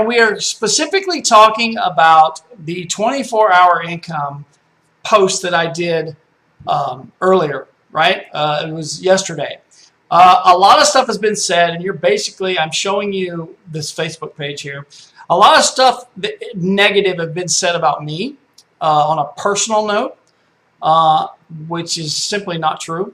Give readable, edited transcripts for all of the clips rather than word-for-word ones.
we are specifically talking about the 24-hour income post that I did earlier, right? It was yesterday. A lot of stuff has been said, and I'm showing you this Facebook page here. A lot of stuff negative have been said about me on a personal note, which is simply not true.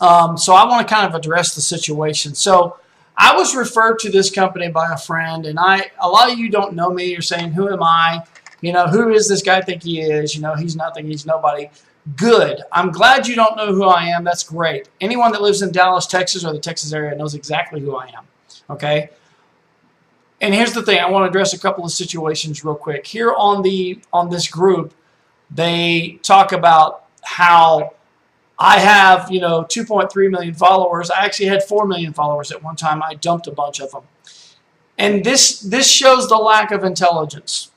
So I want to kind of address the situation. So I was referred to this company by a friend, and a lot of you don't know me. You're saying, who am I? You know, who is this guy think he is? You know, he's nothing, he's nobody. Good. I'm glad you don't know who I am. That's great. Anyone that lives in Dallas, Texas, or the Texas area knows exactly who I am. Okay? And here's the thing. I want to address a couple of situations real quick. Here on this group, they talk about how I have, 2.3 million followers. I actually had 4 million followers at one time. I dumped a bunch of them. And this shows the lack of intelligence.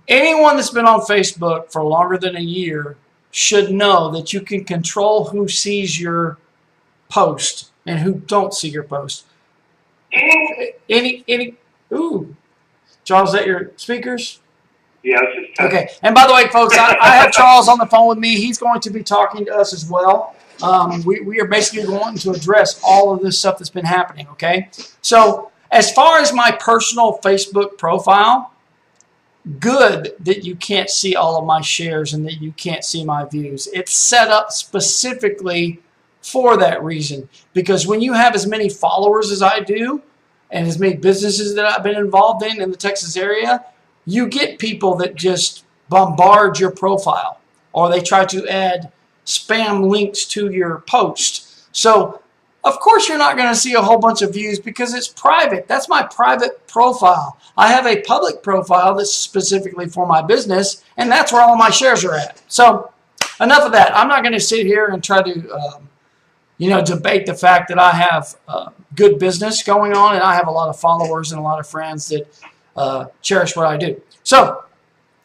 Anyone that's been on Facebook for longer than a year should know that you can control who sees your post and who don't see your post. Ooh. Charles, is that your speakers? Yeah. Okay. And by the way, folks, I have Charles on the phone with me. He's going to be talking to us as well. We are basically going to address all of this stuff that's been happening, okay? So as far as my personal Facebook profile, good that you can't see all of my shares and that you can't see my views. It's set up specifically for that reason. Because when you have as many followers as I do and as many businesses that I've been involved in the Texas area, you get people that just bombard your profile or they try to add spam links to your post. So, of course, you're not going to see a whole bunch of views because it's private. That's my private profile. I have a public profile that's specifically for my business, and that's where all my shares are at. So, enough of that. I'm not going to sit here and try to, debate the fact that I have good business going on, and I have a lot of followers and a lot of friends that cherish what I do. So,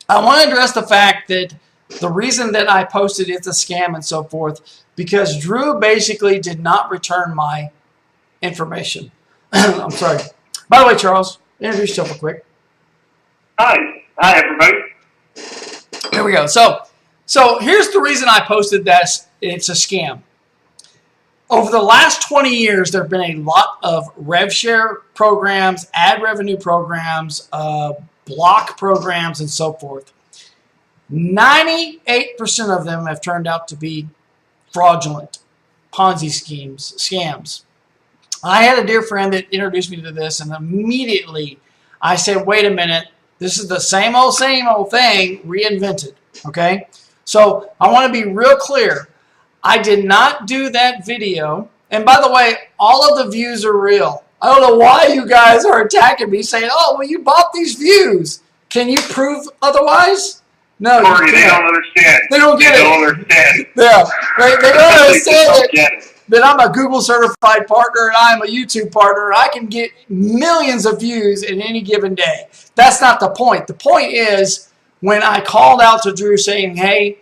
I want to address the fact that the reason that I posted it's a scam and so forth, because Drew basically did not return my information. I'm sorry. By the way, Charles, introduce yourself real quick. Hi. Hi, everybody. There we go. So here's the reason I posted that it's a scam. Over the last 20 years, there have been a lot of rev share programs, ad revenue programs, block programs, and so forth. 98% of them have turned out to be fraudulent Ponzi schemes, scams. I had a dear friend that introduced me to this, and immediately I said, wait a minute, this is the same old thing reinvented, okay? So I want to be real clear. I did not do that video, and by the way, all of the views are real. I don't know why you guys are attacking me saying, oh, well, you bought these views. Can you prove otherwise? No, Corey, they don't understand. They don't get it. They don't understand. Yeah, they don't understand it. That I'm a Google certified partner and I'm a YouTube partner. I can get millions of views in any given day. That's not the point. The point is when I called out to Drew saying, hey,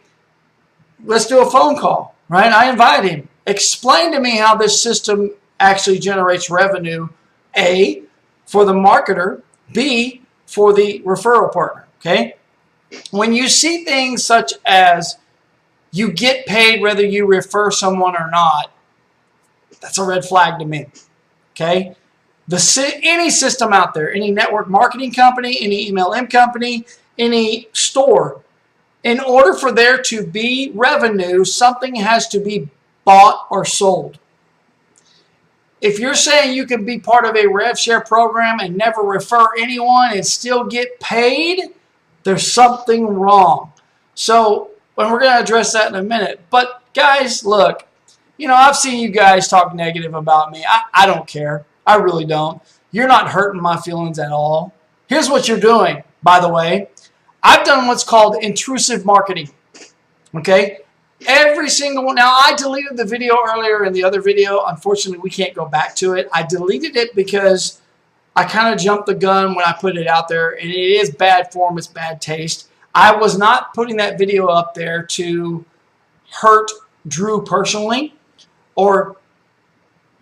let's do a phone call, right? I invite him. Explain to me how this system actually generates revenue, A, for the marketer, B, for the referral partner, okay? When you see things such as you get paid whether you refer someone or not, that's a red flag to me, okay? Any system out there, any network marketing company, any MLM company, any store, in order for there to be revenue, something has to be bought or sold. If you're saying you can be part of a rev share program and never refer anyone and still get paid, there's something wrong. So, and we're going to address that in a minute. But guys, look, I've seen you guys talk negative about me. I don't care. I really don't. You're not hurting my feelings at all. Here's what you're doing, by the way. I've done what's called intrusive marketing. Okay? Every single one. Now, I deleted the video earlier in the other video. Unfortunately, we can't go back to it. I deleted it because I kind of jumped the gun when I put it out there, and it is bad form, it's bad taste. I was not putting that video up there to hurt Drew personally or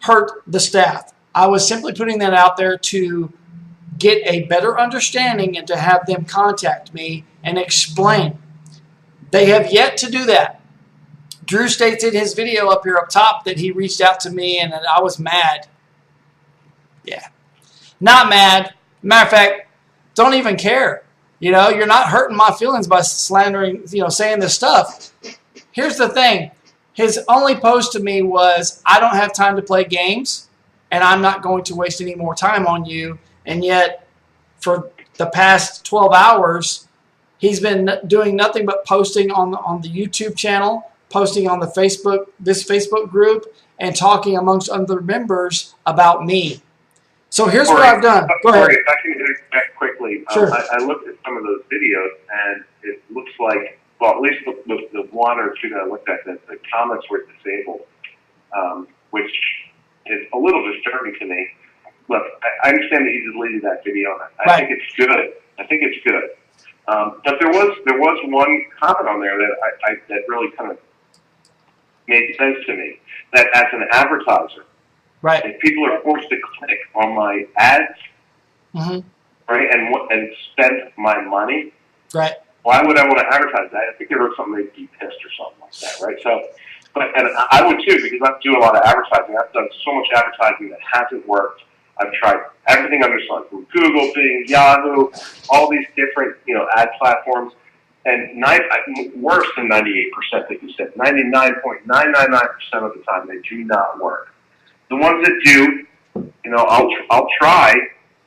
hurt the staff. I was simply putting that out there to get a better understanding and to have them contact me and explain. They have yet to do that. Drew states in his video up here up top that he reached out to me and that I was mad. Yeah. Not mad. Matter of fact, don't even care. You know, you're not hurting my feelings by slandering, you know, saying this stuff. Here's the thing. His only post to me was, I don't have time to play games, and I'm not going to waste any more time on you. And yet, for the past 12 hours, he's been doing nothing but posting on the YouTube channel, posting on the this Facebook group, and talking amongst other members about me. So here's what I've done. Go ahead. If I can interject quickly, Sure. I looked at some of those videos, and it looks like, well, at least the one or two that I looked at, the comments were disabled, which is a little disturbing to me. Look, I understand that you deleted that video. I think it's good. I think it's good. But there was one comment on there that really kind of made sense to me. That as an advertiser, Right. if people are forced to click on my ads, right, and spend my money, Right. why would I want to advertise that? I think there was something they'd be pissed or something like that, right? So, and I would too, because I do a lot of advertising. I've done so much advertising that hasn't worked. I've tried everything under the sun, from Google, Bing, Yahoo, all these different, you know, ad platforms, and worse than 98% that you said, 99.999% of the time they do not work. The ones that do, you know, I'll try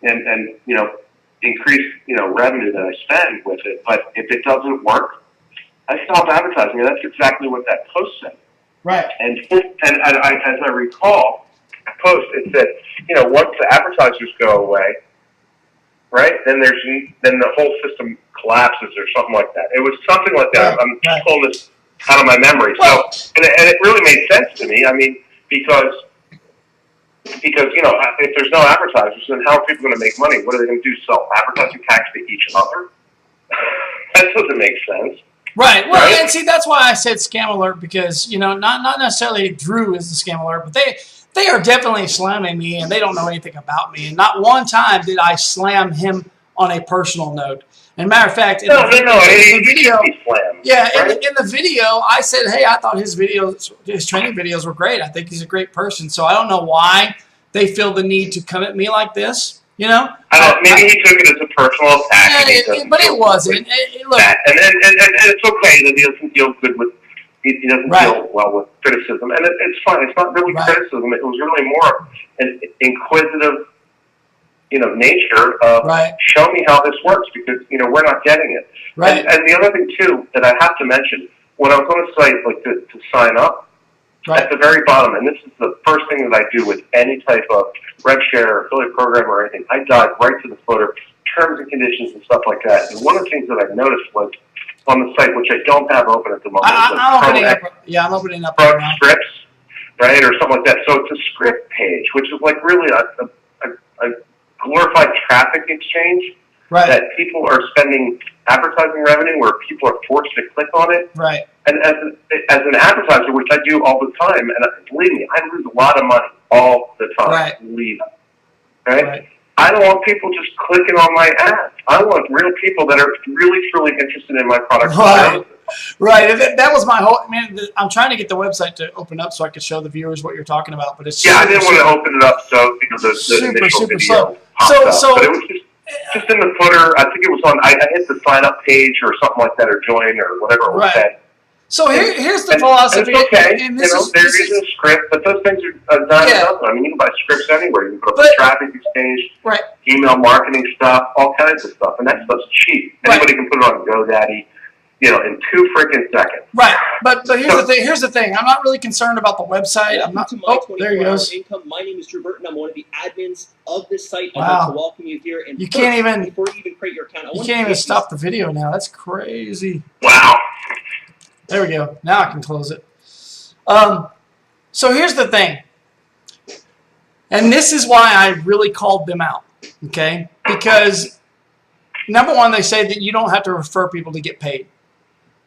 and you know, increase, you know, revenue that I spend with it. But if it doesn't work, I stop advertising, and that's exactly what that post said. Right. And as I recall, the post, it said, you know, once the advertisers go away, right, then the whole system collapses or something like that. It was something like that. I'm just pulling this out of my memory. Well, So, and it really made sense to me. I mean, because you know, if there's no advertisers, then how are people going to make money? What are they going to do? Sell advertising tax to each other? That doesn't make sense. Right. Well, Right? and see, that's why I said scam alert, because, you know, not necessarily Drew is the scam alert, but they are definitely slamming me, and they don't know anything about me. And not one time did I slam him on a personal note. And matter of fact, in the video, yeah, right? in the video, I said, hey, I thought his training videos were great. I think he's a great person. So I don't know why they feel the need to come at me like this. You know, maybe he took it as a personal attack, but it wasn't. Look, and it's okay that he doesn't deal good with. He doesn't deal well with criticism, and it's fine. It's not really criticism. It was really more an inquisitive, you know, nature of show me how this works, because, you know, we're not getting it. Right. And the other thing too that I have to mention, when I was on a site like to sign up, at the very bottom, and this is the first thing that I do with any type of rev share or affiliate program or anything, I dive right to the footer, terms and conditions and stuff like that. And one of the things that I noticed was on the site, which I don't have open at the moment, I'm opening up right now. Scripts, right, or something like that. So it's a script page, which is like really a glorified traffic exchange. Right. That people are spending advertising revenue where people are forced to click on it. Right. And as an advertiser, which I do all the time, and believe me, I lose a lot of money all the time. Right. Right? I don't want people just clicking on my ads. I want real people that are really, truly interested in my product. Right. That was my whole. I mean, I'm trying to get the website to open up so I could show the viewers what you're talking about, but it's I didn't want to open it up so because the initial video slow. but it was just in the footer. I think it was on. I hit the sign up page or something like that, or join or whatever it was said. So here's the philosophy. And it's okay. And there is a script, but those things are done. I mean, you can buy scripts anywhere. You can put up a traffic exchange, email marketing stuff, all kinds of stuff, and that stuff's cheap. Anybody can put it on GoDaddy, you know, in 2 freaking seconds. Right. But here's the thing. I'm not really concerned about the website. I'm not. There he goes. Income. My name is Drew Burton. I'm one of the admins of this site. I'd like to welcome you here. And before you even create your account, you can't even stop the video now. That's crazy. Wow. There we go. Now I can close it. So here's the thing. And this is why I really called them out. Okay? Because, number one, they say that you don't have to refer people to get paid.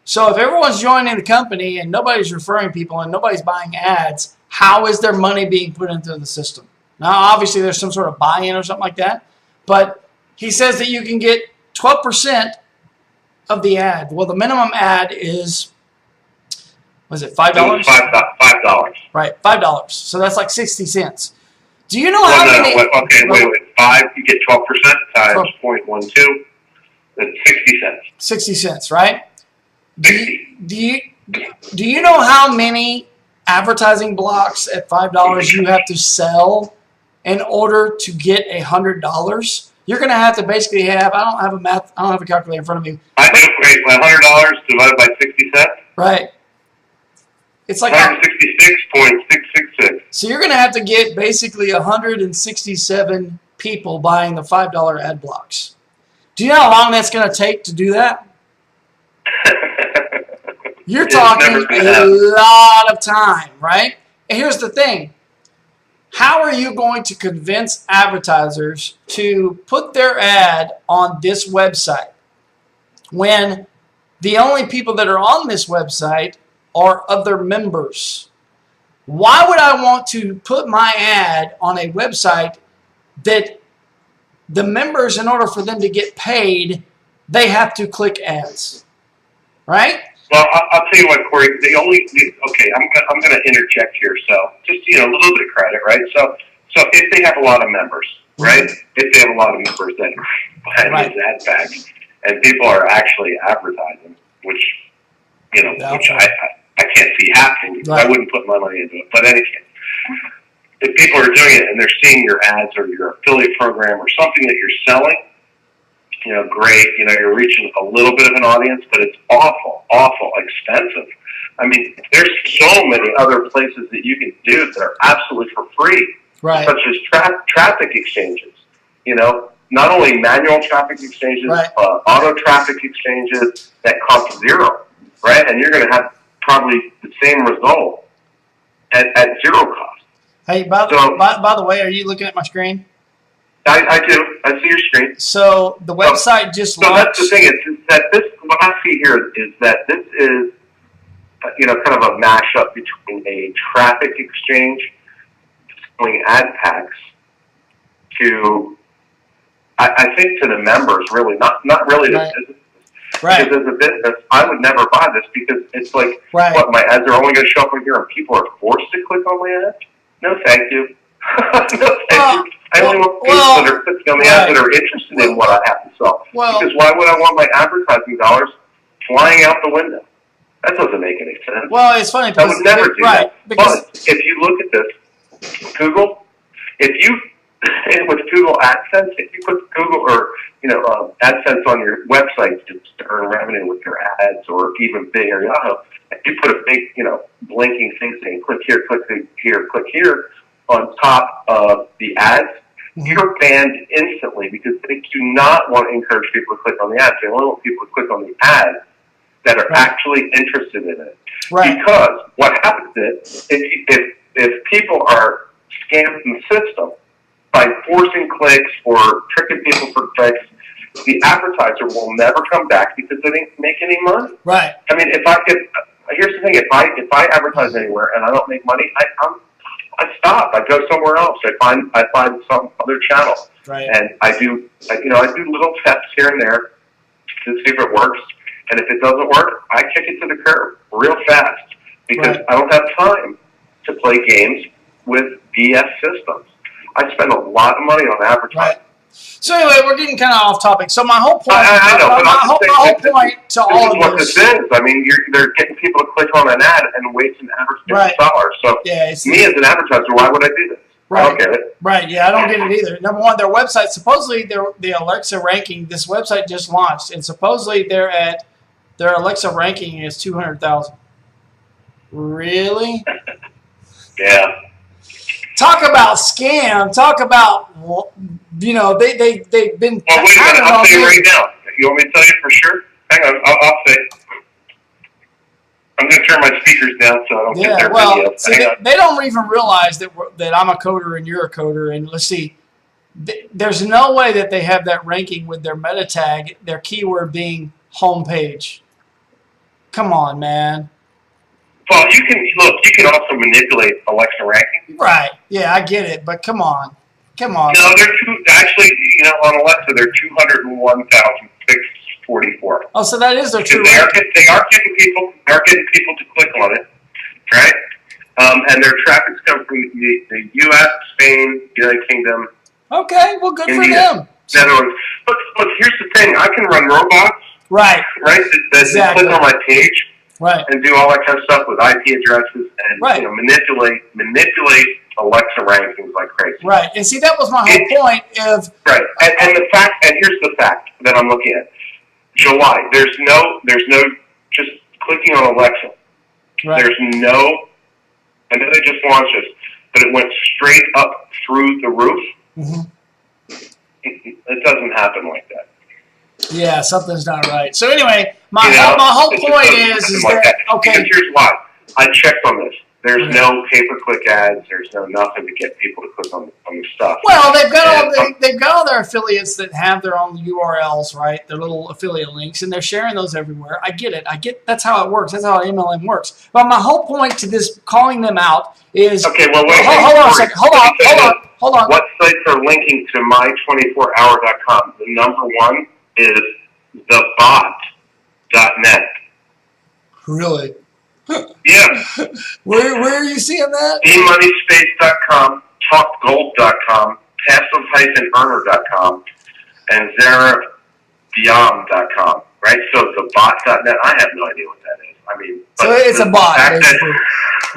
So if everyone's joining the company and nobody's referring people and nobody's buying ads, how is their money being put into the system? Now, obviously, there's some sort of buy-in or something like that. But he says that you can get 12% of the ad. Well, the minimum ad is, was it $5? $5. Right, $5. So that's like 60 cents. Do you know how many? Wait. 5, you get 12% times 0.12. That's 60 cents. 60 cents, right? 60. Do you know how many advertising blocks at $5 you have to sell in order to get $100? You're going to have to basically have, I don't have a calculator in front of me. I do. Wait, $100 divided by 60 cents? Right. It's like 166.666. So you're going to have to get basically 167 people buying the $5 ad blocks. Do you know how long that's going to take to do that? You're talking a lot of time, right? And here's the thing. How are you going to convince advertisers to put their ad on this website when the only people that are on this website are other members? Why would I want to put my ad on a website that the members, in order for them to get paid, they have to click ads, right? Well, I'll tell you what, Corey. Okay, I'm going to interject here. So, just a little bit of credit, right? So if they have a lot of members, right? If they have a lot of members that are buying these ad packs, and people are actually advertising, which which I can't see happening because I wouldn't put my money into it. But anyway, if people are doing it and they're seeing your ads or your affiliate program or something that you're selling, great. You're reaching a little bit of an audience, but it's awful expensive. I mean, there's so many other places that you can do that are absolutely for free, right? Such as traffic exchanges. Not only manual traffic exchanges, auto traffic exchanges that cost $0, right? And you're going to have probably the same result at zero cost. Hey, by the way, are you looking at my screen? I do. I see your screen. So the website just launched. So that's the thing is that what I see here is that this is, kind of a mashup between a traffic exchange selling ad packs to, I think, to the members, really, not really to businesses. Right. Because as a business, I would never buy this because it's like, what, my ads are only going to show up on here and people are forced to click on my ads? No, thank you. No, thank you. I only want people that are clicking on the ads that are interested in what I have to sell. Because why would I want my advertising dollars flying out the window? That doesn't make any sense. Well, it's funny because I would never do that. But if you look at this, Google, with Google AdSense, if you put Google or AdSense on your website to earn revenue with your ads, or even Bing or Yahoo, if you put a big blinking thing saying click here, click here on top of the ads, you're banned instantly because they do not want to encourage people to click on the ads. They only want people to click on the ads that are actually interested in it. Right. Because what happens is if people are scammed in the system by forcing clicks or tricking people for clicks, the advertiser will never come back because they didn't make any money. Right. I mean, here's the thing: if I advertise anywhere and I don't make money, I stop. I go somewhere else. I find some other channel. Right. And I do little tests here and there to see if it works. And if it doesn't work, I kick it to the curb real fast because I don't have time to play games with BS systems. I spend a lot of money on advertising. Right. So anyway, we're getting kind of off topic. So my whole point, my whole point to all of this. This is what this is. I mean, they're getting people to click on an ad and wasting advertising dollars. So me as an advertiser, why would I do this? Right. I don't get it. Right. Yeah, I don't get it either. Number one, their website, supposedly the Alexa ranking, this website just launched, and supposedly their Alexa ranking is 200,000. Really? Yeah. Talk about scam. Talk about, they've been. Well, wait a minute. I'll tell you right now. You want me to tell you for sure? Hang on. I'll say. I'm going to turn my speakers down so I don't get their video. See, they don't even realize that I'm a coder and you're a coder. And let's see. There's no way that they have that ranking with their meta tag, their keyword being homepage. Come on, man. Well, you can also manipulate Alexa ranking. Right. Yeah, I get it, but come on. No, they're actually, on Alexa, they're 201,644. Oh, so that is their true. They are getting people to click on it, right? And their traffic's come from the U.S., Spain, United Kingdom. Okay, well, good India, for them. Netherlands. But here's the thing: I can run robots, right? That Exactly. click on my page, right, and do all that kind of stuff with IP addresses and right. manipulate Alexa rankings like crazy. Right, and see, that was my whole point. Right, and the fact, and here's the fact that I'm looking at: July. There's no just clicking on Alexa. Right. There's no. I know they just launched this, but it went straight up through the roof. Mm-hmm. It doesn't happen like that. Yeah, something's not right. So anyway, my whole point is like that okay. Because here's why. I checked on this. There's no pay-per-click ads. There's no nothing to get people to click on the stuff. Well, they've got all their affiliates that have their own URLs, right? Their little affiliate links, and they're sharing those everywhere. I get it. That's how it works. That's how MLM works. But my whole point to this calling them out is okay. Well, wait. Hold on a second. Hold on. What sites are linking to my24hour.com? The number one is thebot.net. Really? Yeah. Where are you seeing that? eMoneySpace.com, TalkGold.com, Passive-Earner.com, and ZaraBeyond.com. Right? So thebot.net, I have no idea what that is. I mean, so it's a bot, basically.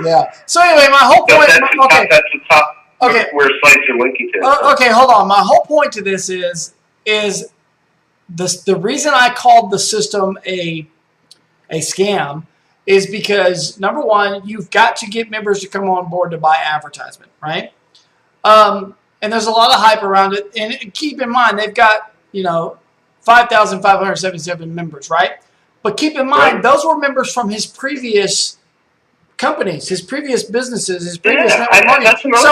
Yeah. So anyway, my whole point. That's the top. Okay. Where sites are linking to. Okay, hold on. My whole point to this is the reason I called the system a scam is because, number one, you've got to get members to come on board to buy advertisement, right? And there's a lot of hype around it. And keep in mind, they've got, 5,577 members, right? But keep in mind, those were members from his previous companies, his previous businesses, his previous network marketing. So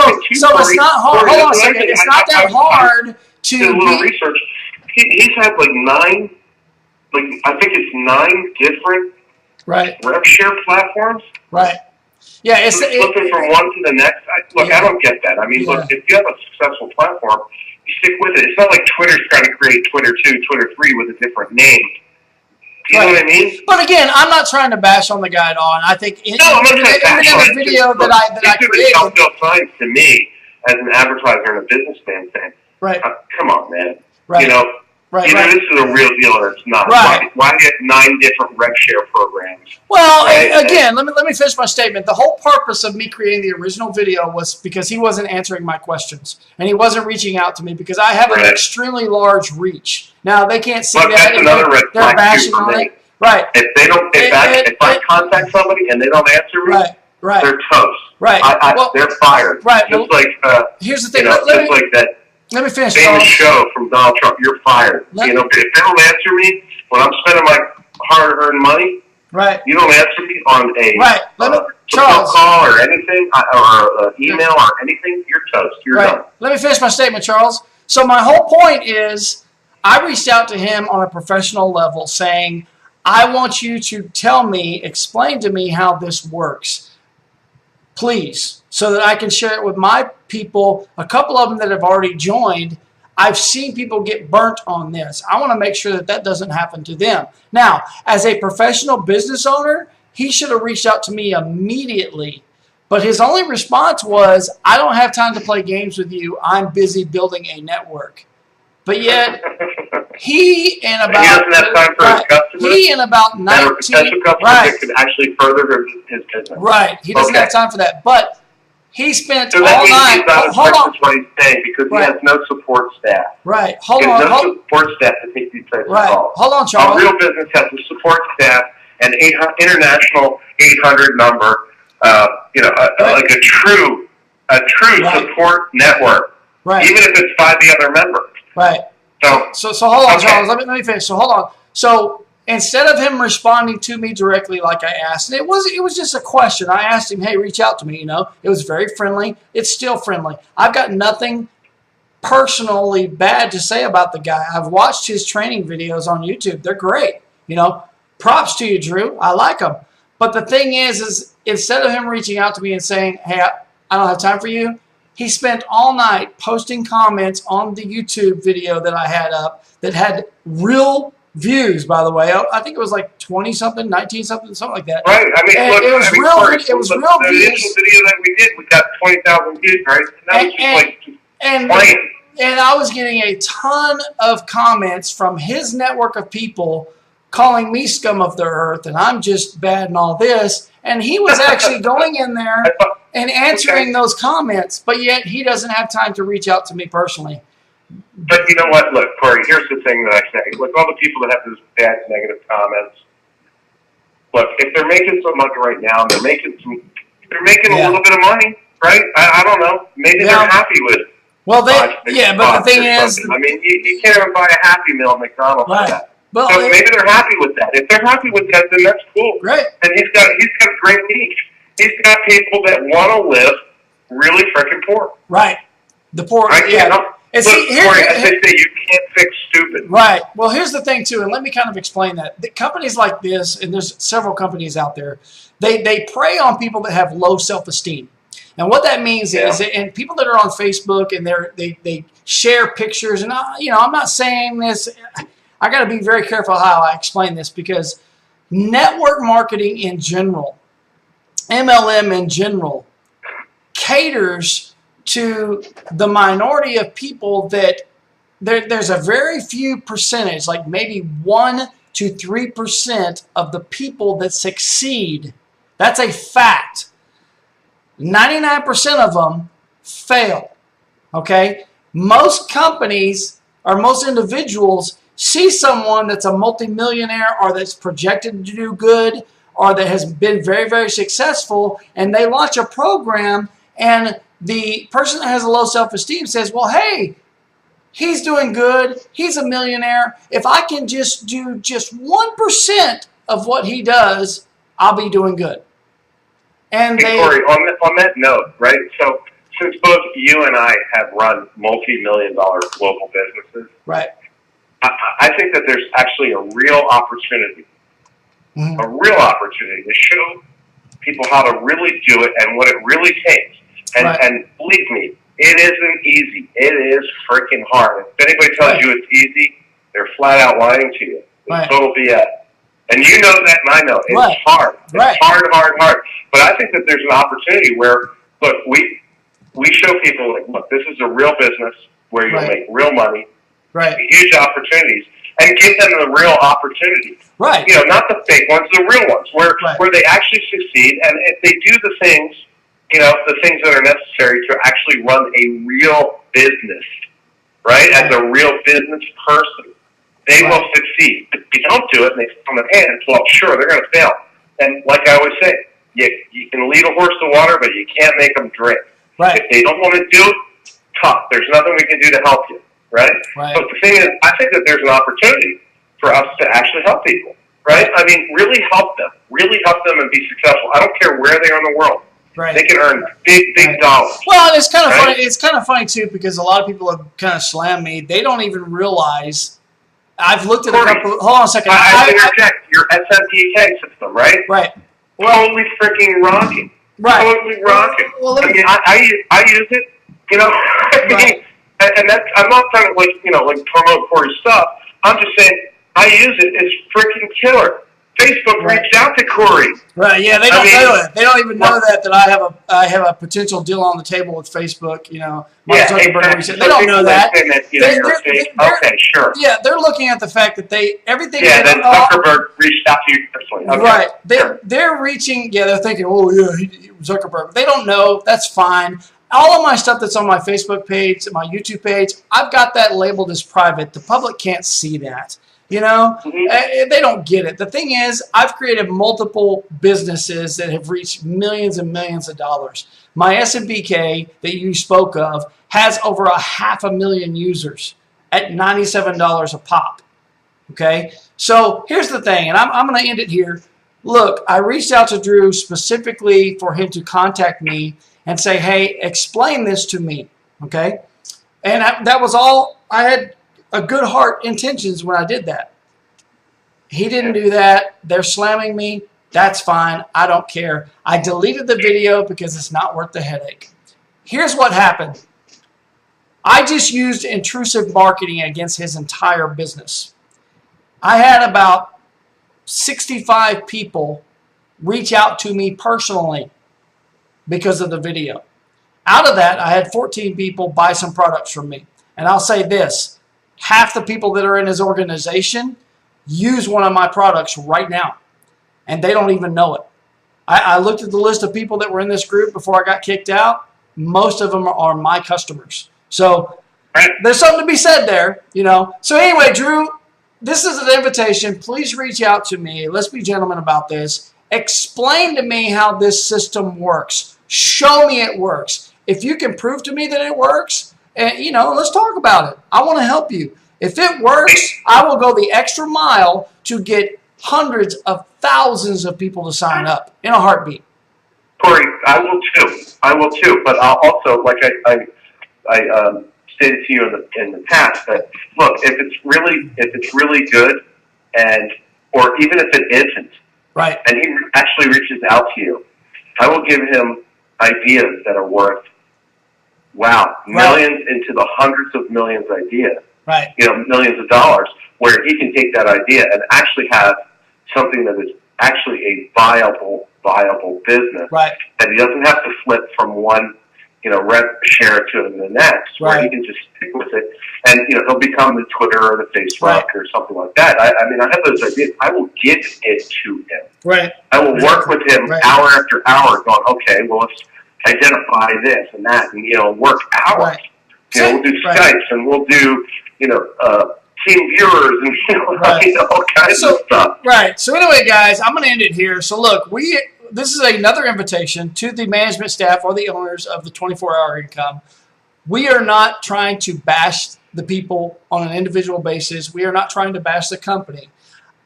it's not hard. Hold on a second. It's not that hard to do a little research. He's had like 9, I think it's 9 different rev share platforms. Right. Yeah, it's flipping from one to the next. I don't get that. I mean, look, if you have a successful platform, you stick with it. It's not like Twitter's trying to create Twitter 2, Twitter 3 with a different name. Do you know what I mean? But again, I'm not trying to bash on the guy at all. And I think even in the video that I created, telltale signs to me as an advertiser and a businessman saying, right? Come on, man. Right. This is a real deal or it's not. Right. Why get 9 different rev share programs? Well, again, let me finish my statement. The whole purpose of me creating the original video was because he wasn't answering my questions and he wasn't reaching out to me because I have an extremely large reach. Now they can't see that. That's another red they're bashing on it. Right. If I contact somebody and they don't answer me, they're toast. Right. They're fired. Right. Just here's the thing. Let me finish. Famous show from Donald Trump. You're fired. If they don't answer me when I'm spending my hard-earned money, you don't answer me on a phone call or anything, or email or anything, you're toast. You're done. Let me finish my statement, Charles. So my whole point is I reached out to him on a professional level saying, I want you to explain to me how this works. Please, so that I can share it with my people, a couple of them that have already joined. I've seen people get burnt on this. I want to make sure that doesn't happen to them. Now, as a professional business owner, he should have reached out to me immediately. But his only response was, I don't have time to play games with you. I'm busy building a network. But yet, he and about he doesn't have time for his customers. He and about 19 potential customers that could actually further his business. Right. He doesn't have time for that. But he spent all night. Hold on. What he's saying because he has no support staff. Right. Hold on. He has no support staff to take these types of calls. Hold on, Charles. A real business has a support staff, an international 800 number. Like a true support network. Right. Even if it's by the other members. Right. So hold on, Charles. Let me finish. So hold on. So instead of him responding to me directly like I asked, and it was just a question. I asked him, hey, reach out to me. It was very friendly. It's still friendly. I've got nothing personally bad to say about the guy. I've watched his training videos on YouTube. They're great. Props to you, Drew. I like them. But the thing is instead of him reaching out to me and saying, hey, I don't have time for you, He spent all night posting comments on the YouTube video that I had up that had real views, by the way. I think it was like 20 something, 19 something, something like that. Right. I mean, And look, it was real. Corey, It was real the views. initial video that we did, we got 20,000 views, right? And that was just like plain. And I was getting a ton of comments from his network of people calling me scum of the earth, and I'm just bad and all this. And he was actually going in there and answering those comments, but yet he doesn't have time to reach out to me personally. But you know what? Look, Corey, here's the thing that I say. Look, all the people that have those bad negative comments, look, if they're making some money right now, they're making a little bit of money, right? I don't know. Maybe they're happy with it. Well, but the thing is, I mean, you can't even buy a Happy Meal at McDonald's for that. Well, so maybe they're happy with that. If they're happy with that, then that's cool. Right. And he's got a great niche. He's got people that want to live really freaking poor. Right. The poor. I can't. Yeah. Look, Corey, as they say, you can't fix stupid. Right. Well, here's the thing too, and let me kind of explain that. The companies like this, and there's several companies out there, they prey on people that have low self-esteem. And what that means is, and people that are on Facebook and they share pictures, and I'm not saying this. I got to be very careful how I explain this, because network marketing in general, MLM in general, caters to the minority of people that there's a very few percentage, like maybe 1 to 3% of the people that succeed. That's a fact. 99% of them fail. Okay? Most companies or most individuals see someone that's a multimillionaire or that's projected to do good or that has been very, very successful, and they launch a program, and the person that has a low self-esteem says, well, hey, he's doing good, he's a millionaire, if I can just do just 1% of what he does, I'll be doing good. And hey, Corey, on that note, right, so since both you and I have run multi-million-dollar global businesses, right, I think that there's actually a real opportunity, to show people how to really do it and what it really takes. And believe me, it isn't easy. It is freaking hard. If anybody tells you it's easy, they're flat out lying to you. It's total BS. And you know that, and I know. It's hard. It's hard. But I think that there's an opportunity where, look, we show people, like, look, this is a real business where you'll make real money. Huge opportunities, and give them the real opportunities. You know, not the fake ones, the real ones, where they actually succeed, and if they do the things, you know, the things that are necessary to actually run a real business, as a real business person, they will succeed. If you don't do it, and they sit on their hands, well, sure, they're going to fail. And like I always say, you can lead a horse to water, but you can't make them drink. If they don't want to do it, tough. There's nothing we can do to help you. But the thing is, I think that there's an opportunity for us to actually help people, I mean, really help them and be successful. I don't care where they are in the world. They can earn big dollars. Well, it's kind of funny. It's kind of funny too, because a lot of people have kind of slammed me. They don't even realize. I've looked at a couple. Hold on a second. I interject. Your SMPK system, right? Totally freaking rocking. Totally rocking. Well, I mean, I use it. You know, I mean. And that's, I'm not trying to promote Corey's stuff. I'm just saying I use it. It's freaking killer. Facebook reached out to Corey. Yeah, they don't know it. They don't even know that I have a potential deal on the table with Facebook. You know, Mark Zuckerberg. Exactly. They don't know that. Okay, sure. Yeah, they're looking at the fact that everything. Yeah, then Zuckerberg reached out to you personally. Okay. They're reaching. Yeah, they're thinking, oh yeah, Zuckerberg. They don't know. That's fine. All of my stuff that's on my Facebook page, my YouTube page, I've got that labeled as private. The public can't see that. You know, they don't get it. The thing is, I've created multiple businesses that have reached millions and millions of dollars. My SMBK that you spoke of has over 500,000 users at $97 a pop. Okay, so here's the thing, and I'm going to end it here. Look, I reached out to Drew specifically for him to contact me and say, hey, explain this to me, okay? And that was all. I had a good heart intentions when I did that. He didn't do that. They're slamming me. That's fine. I don't care. I deleted the video because it's not worth the headache. Here's what happened. I just used intrusive marketing against his entire business. I had about 65 people reach out to me personally because of the video. Out of that, I had 14 people buy some products from me. And I'll say this, half the people that are in his organization use one of my products right now, and they don't even know it. I looked at the list of people that were in this group before I got kicked out. Most of them are my customers. So there's something to be said there, you know. So anyway, Drew, this is an invitation. Please reach out to me. Let's be gentlemen about this. Explain to me how this system works. Show me it works. If you can prove to me that it works, and you know, let's talk about it. I want to help you. If it works, I will go the extra mile to get hundreds of thousands of people to sign up in a heartbeat. Corey, I will too. I will too. But I'll also, like I stated to you in the past, that look, if it's really good, and or even if it isn't, right, and he actually reaches out to you, I will give him ideas that are worth millions into the hundreds of millions idea. Right. You know, millions of dollars, where he can take that idea and actually have something that is actually a viable business. Right. And he doesn't have to flip from one, you know, rep share to the next, where he can just stick with it. And, you know, he'll become the Twitter or the Facebook or something like that. I mean, I have those ideas. I will give it to him. Right. I will work with him hour after hour going, okay, well, let's identify this and that, and, you know, work hours. Right. You know, we'll do Skypes, and we'll do, you know, team viewers, and, you know, all kinds of stuff. Right. So anyway, guys, I'm going to end it here. So look, this is another invitation to the management staff or the owners of the 24-hour income. We are not trying to bash the people on an individual basis. We are not trying to bash the company.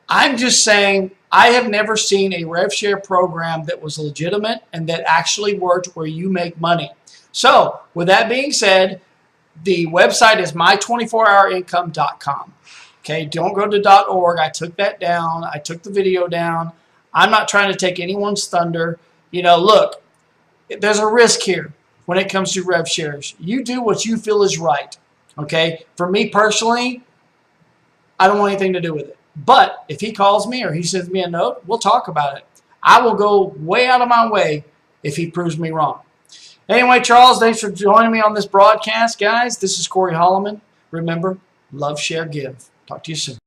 I'm just saying I have never seen a rev share program that was legitimate and that actually worked where you make money. So with that being said, the website is my24houриncome.com. Okay, don't go to .org. I took that down. I took the video down. I'm not trying to take anyone's thunder. You know, look, there's a risk here when it comes to rev shares. You do what you feel is right. Okay, for me personally, I don't want anything to do with it. But if he calls me or he sends me a note, we'll talk about it. I will go way out of my way if he proves me wrong. Anyway, Charles, thanks for joining me on this broadcast, guys. This is Corey Holloman. Remember, love, share, give. Talk to you soon.